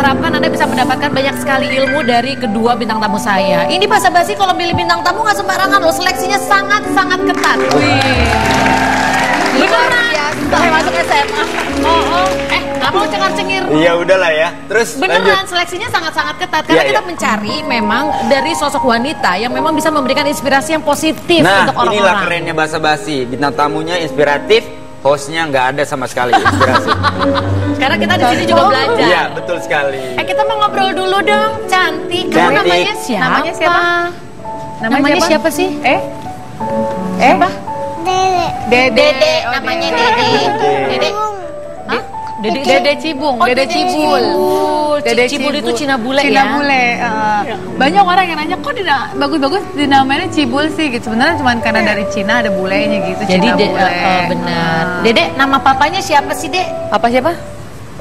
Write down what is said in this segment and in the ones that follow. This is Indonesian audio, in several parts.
harapkan Anda bisa mendapatkan banyak sekali ilmu dari kedua bintang tamu saya. Ini basa-basi kalau milih bintang tamu nggak sembarangan loh, seleksinya sangat-sangat ketat. Wih. Beneran. Saya masuk SMA. Nggak mau cengar-cengir. Iya udahlah ya. Terus beneran lanjut. seleksinya sangat-sangat ketat karena kita mencari memang dari sosok wanita yang memang bisa memberikan inspirasi yang positif untuk orang-orang. Nah, inilah kerennya basa-basi. Bintang tamunya inspiratif, hostnya nggak ada sama sekali inspirasi. Sekarang kita di sini juga belajar. Iya, betul sekali. Kita mau ngobrol dulu dong, cantik. Kamu namanya siapa? Namanya siapa? Namanya siapa sih? Siapa? Dede. Namanya Dede. Dede Cibung. Dede Cibul. Dede Cibul itu Cina bule ya? Cina bule. Banyak orang yang nanya, kok bagus-bagus dinamainnya Cibul sih gitu. Sebenarnya cuma karena dari Cina ada bulenya gitu. Jadi Cina bule. benar. Dede, nama papanya siapa sih, Dek? Apa siapa?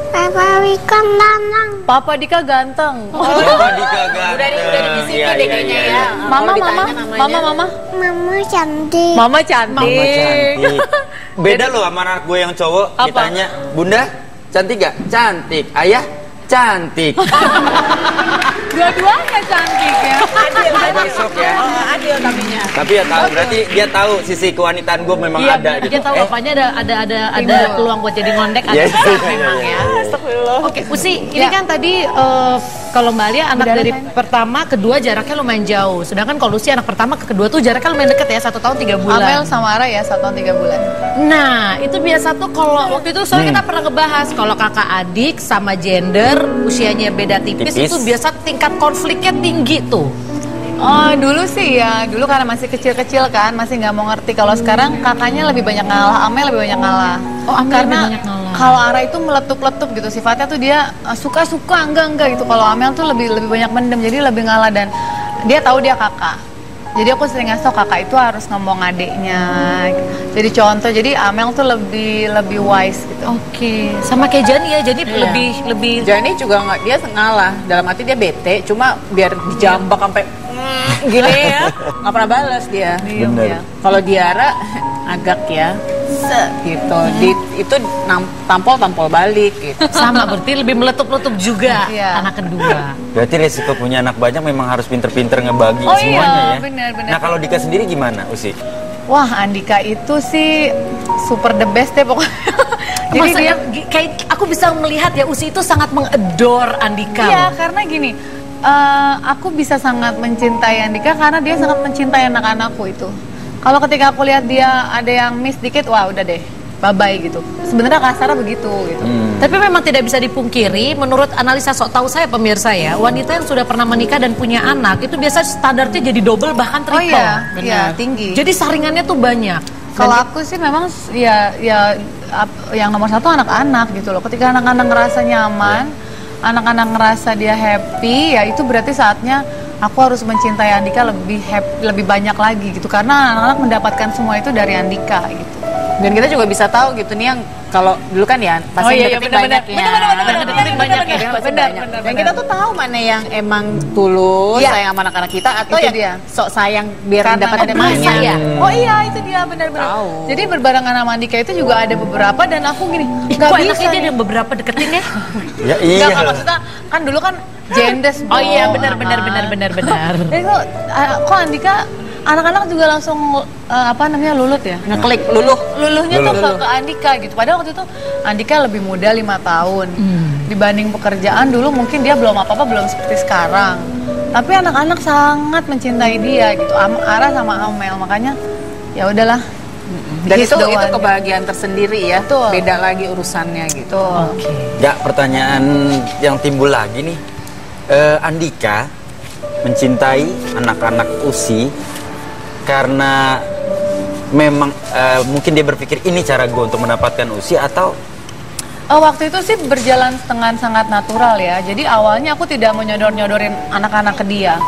Papa Dika ganteng. Papa Dika ganteng. Papa Dika ganteng. Udah di sini deh kayaknya ya. Mama. Mama cantik. Mama cantik. Beda loh sama anak gue yang cowok. Apa? Ditanya, Bunda cantik gak? Cantik. Ayah cantik. Dua-duanya cantik ya. Besok ya. Adil tapinya. Tapi ya tahu, berarti dia tahu sisi kewanitaan gue memang ada gitu. Dia tahu bapaknya ada peluang buat jadi ngondek memang ya. Oke, Usi, ini kan tadi kalau Mbak Alia anak dari pertama, kedua jaraknya lumayan jauh. Sedangkan kalau Usi anak pertama ke kedua tuh jaraknya lumayan deket ya, 1 tahun 3 bulan. Amel sama Ara ya 1 tahun 3 bulan. Nah, itu biasa tuh kalau waktu itu soalnya kita pernah ngebahas kalau kakak adik sama gender usianya beda tipis. Itu biasa tingkat konfliknya tinggi tuh. Oh, dulu sih ya, dulu karena masih kecil-kecil kan, masih nggak mau ngerti. Kalau sekarang kakaknya lebih banyak ngalah, Amel lebih banyak ngalah. Oh, Amel karena lebih banyak ngalah. Kalau Ara itu meletup-letup gitu, sifatnya tuh dia suka-suka, enggak gitu. Kalau Amel tuh lebih banyak mendem, jadi lebih ngalah dan dia tahu dia kakak. Jadi aku sering ngasih tau kakak itu harus ngomong adiknya. Jadi contoh, jadi Amel tuh lebih wise gitu. Oke, sama kayak Jani ya, jadi lebih Jani juga nggak, dia ngalah dalam arti dia bete, cuma biar dijambak sampai gini ya, nggak pernah balas dia. Bener. Kalau Diara agak ya, gitu, itu tampol balik gitu. sama berarti lebih meletup-letup juga anak kedua. Berarti resiko punya anak banyak memang harus pinter-pinter ngebagi Oh semuanya iya, ya. benar. Nah kalau Dika sendiri gimana, Usi? Wah, Andika itu sih super the best deh pokoknya. Jadi dia kayak aku bisa melihat ya Usi itu sangat mengedor Andika. Iya, karena gini, aku bisa sangat mencintai Andika karena dia sangat mencintai anak-anakku itu. Kalau ketika aku lihat dia ada yang miss dikit, wah udah deh, bye-bye gitu. Sebenarnya kasarnya begitu gitu. Tapi memang tidak bisa dipungkiri, menurut analisa sok tahu saya pemirsa ya, wanita yang sudah pernah menikah dan punya anak itu biasa standarnya jadi double bahkan triple. Oh iya, tinggi. Jadi saringannya tuh banyak. Kalau aku sih memang ya yang nomor 1 anak-anak gitu loh. Ketika anak-anak ngerasa nyaman, anak-anak ngerasa dia happy, ya itu berarti saatnya aku harus mencintai Andika lebih banyak lagi gitu. Karena anak-anak mendapatkan semua itu dari Andika gitu. Dan kita juga bisa tahu gitu nih yang kalau dulu kan ya pasti deketin banyak ya. Benar. Dan kita tuh tahu mana yang emang tulus sayang sama anak-anak kita atau Itu yang dia. sok sayang biar dapat masa ya. Oh iya, itu dia benar-benar. Jadi berbarengan sama Andika itu juga ada beberapa dan aku gini, nggak bisa. Enaknya dia ada beberapa deketin ya. Ya iya. Nggak, maksudnya kan dulu kan jendes. Oh iya, benar. Jadi kok Andika anak-anak juga langsung lulut ya? ngeklik Luluhnya tuh ke Andika gitu. Padahal waktu itu Andika lebih muda 5 tahun. Dibanding pekerjaan dulu mungkin dia belum apa-apa, belum seperti sekarang. Tapi anak-anak sangat mencintai dia gitu. Ara sama Amel, makanya ya udahlah. Dan itu kebahagiaan tersendiri ya. Betul. Beda lagi urusannya gitu. Ya pertanyaan yang timbul lagi nih, Andika mencintai anak-anak Usi karena memang mungkin dia berpikir ini cara gue untuk mendapatkan Usi atau waktu itu sih berjalan dengan sangat natural ya. Jadi awalnya aku tidak mau nyodorin anak-anak ke dia.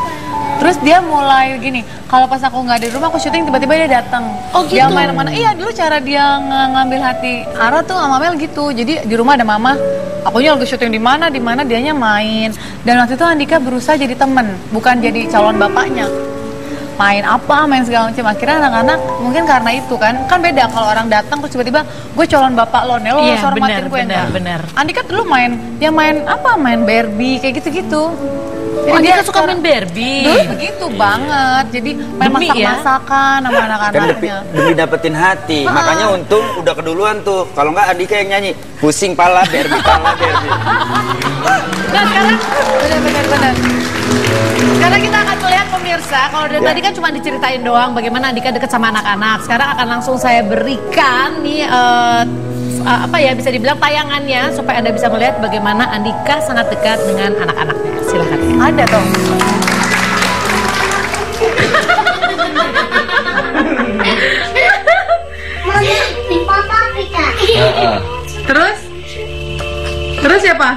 Terus dia mulai gini, kalau pas aku nggak di rumah aku syuting tiba-tiba dia datang. Oh gitu? Dia main-main. Iya, dulu cara dia ngambil hati Ara tuh sama Mel gitu. Jadi di rumah ada mama, akunya lagi syuting di mana dianya main. Dan waktu itu Andika berusaha jadi temen, bukan jadi calon bapaknya. main segala macam. Akhirnya anak-anak mungkin karena itu kan beda kalau orang datang terus tiba-tiba gue calon bapak lo nih, lo harus hormatin gue. Bener. Andika dulu main Barbie kayak gitu-gitu. Jadi dia suka main Barbie. Dulu begitu banget. Jadi main masak-masakan sama Kan anak-anaknya. demi dapetin hati. Makanya untung udah keduluan tuh. Kalau nggak Andika yang nyanyi. Pusing pala Barbie, pala Barbie. Nah sekarang Benar. Karena kita akan melihat pemirsa, kalau dari tadi kan cuma diceritain doang bagaimana Andika deket sama anak-anak. Sekarang akan langsung saya berikan nih bisa dibilang tayangannya supaya Anda bisa melihat bagaimana Andika sangat dekat dengan anak-anaknya. Silahkan. Ada dong. Terus siapa?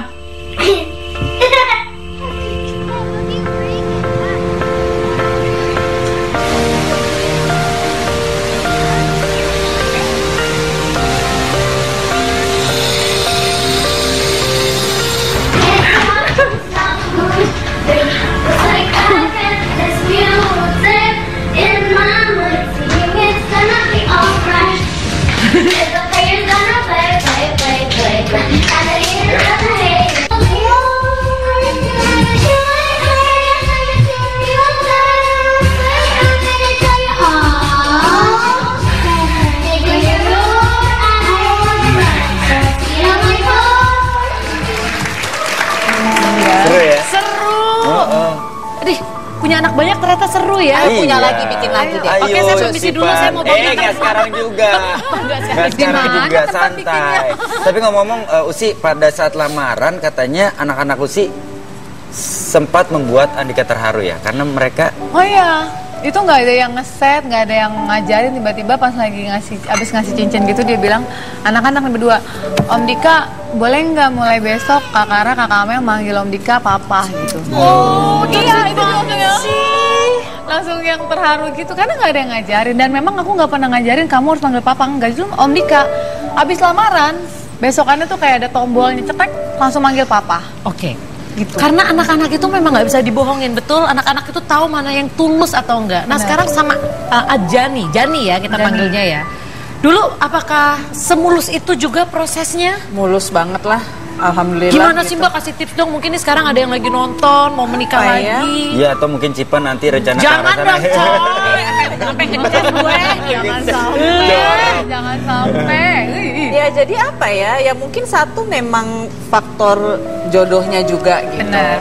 Punya anak banyak ternyata seru ya. Punya lagi, bikin lagi deh. Oke, saya permisi dulu, saya mau bangun. Nggak sekarang juga. Nggak sekarang juga, santai. Tapi ngomong-ngomong, Usi, pada saat lamaran katanya anak-anak Usi sempat membuat Andika terharu ya, karena mereka... Oh iya, itu nggak ada yang ngeset, nggak ada yang ngajarin. Tiba-tiba pas lagi abis ngasih cincin gitu dia bilang, anak-anak berdua, Om Dika boleh nggak mulai besok Kak Kara, Kakak Amel manggil Om Dika Papa gitu. Oh iya, itu langsung yang terharu gitu karena nggak ada yang ngajarin, dan memang aku nggak pernah ngajarin kamu harus manggil Papa, enggak. Justru Om Dika abis lamaran besokannya tuh kayak ada tombolnya cetek langsung manggil Papa. Oke. Gitu. Karena anak-anak itu memang nggak bisa dibohongin, betul. Anak-anak itu tahu mana yang tulus atau enggak. Nah sekarang sama Jani ya kita panggilnya ya. Dulu apakah semulus itu juga prosesnya? Mulus banget lah, alhamdulillah. Gimana sih Mbak, kasih tips dong? Mungkin ini sekarang ada yang lagi nonton, mau menikah lagi. Iya, atau mungkin Cipa nanti rencana jangan dong coy, sampai ngechat gue. Jangan sampai. Ya jadi apa ya? Ya mungkin satu memang faktor jodohnya juga gitu. Benar.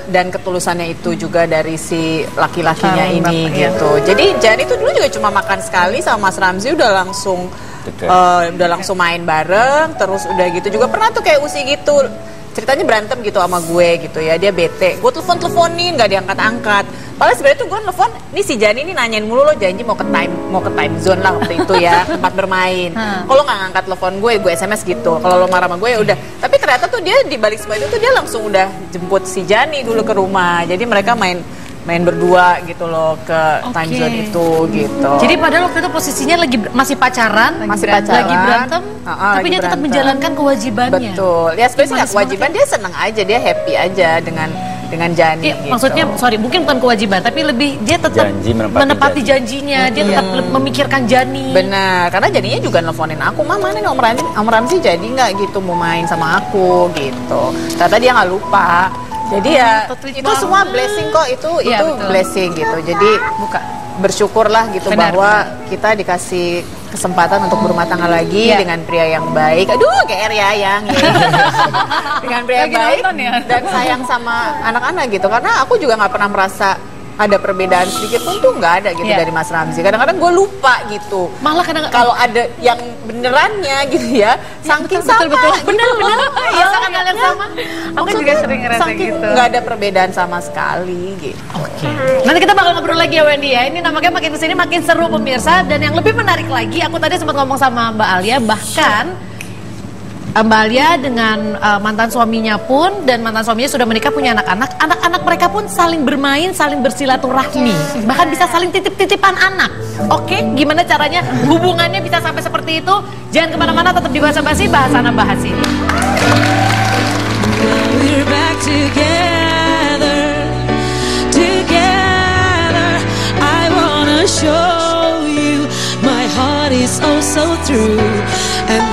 Dan ketulusannya itu juga dari si laki-lakinya ini iya. gitu. Jadi Jani itu dulu juga cuma makan sekali sama Mas Ramzi udah langsung main bareng, terus udah gitu juga pernah tuh kayak Usi gitu. Ceritanya berantem gitu sama gue gitu ya, dia bete, gue teleponin nggak diangkat-angkat. Padahal sebenarnya tuh gue telepon, nih si Jani ini nanyain mulu, lo janji mau ke time zone lah waktu itu ya, tempat bermain. Kalau nggak ngangkat telepon gue SMS gitu. Kalau lo marah sama gue ya udah. Tapi ternyata tuh dia di balik semua itu tuh dia langsung udah jemput si Jani dulu ke rumah. Jadi mereka main berdua gitu loh ke time zone itu gitu. Jadi padahal waktu itu posisinya masih pacaran, lagi berantem, tapi dia tetap menjalankan kewajibannya. Betul. Ya sebenarnya nggak kewajiban, dia senang aja, dia happy aja dengan Jani. Gitu. Maksudnya mungkin bukan kewajiban, tapi lebih dia tetap menepati janjinya, dia tetap memikirkan Jani. Benar, karena Janinya juga nelfonin aku, Mama nih Om Ramzi jadi nggak gitu mau main sama aku gitu. Ternyata dia nggak lupa. Jadi ya itu semua blessing kok, itu blessing gitu. Jadi bersyukurlah gitu bahwa kita dikasih kesempatan untuk berumah tangga lagi dengan pria yang baik. Aduh, kayak Riayang ya. Dengan pria yang baik dan sayang sama anak-anak gitu. Karena aku juga nggak pernah merasa ada perbedaan sedikit pun tuh nggak ada gitu dari Mas Ramzi. Kadang-kadang gue lupa gitu. Malah kadang-kadang kalau ada yang benerannya gitu ya, saking sama. Bener. Iya, sangat hal yang sama. Aku juga sering ngerasa gitu. Nggak ada perbedaan sama sekali gitu. Oke. Nanti kita bakal ngobrol lagi ya Wendy ya. Ini nampaknya makin kesini makin seru pemirsa. Dan yang lebih menarik lagi, aku tadi sempat ngomong sama Mbak Alia, bahkan Mbak Alia dengan mantan suaminya pun, dan mantan suaminya sudah menikah, punya anak-anak. Anak-anak mereka pun saling bermain, saling bersilaturahmi, bahkan bisa saling titip-titipan anak. Oke, gimana caranya hubungannya bisa sampai seperti itu? Jangan kemana-mana, tetap di Bahasa Basi, Bahasana bahas ini. We're back together, is oh so true, and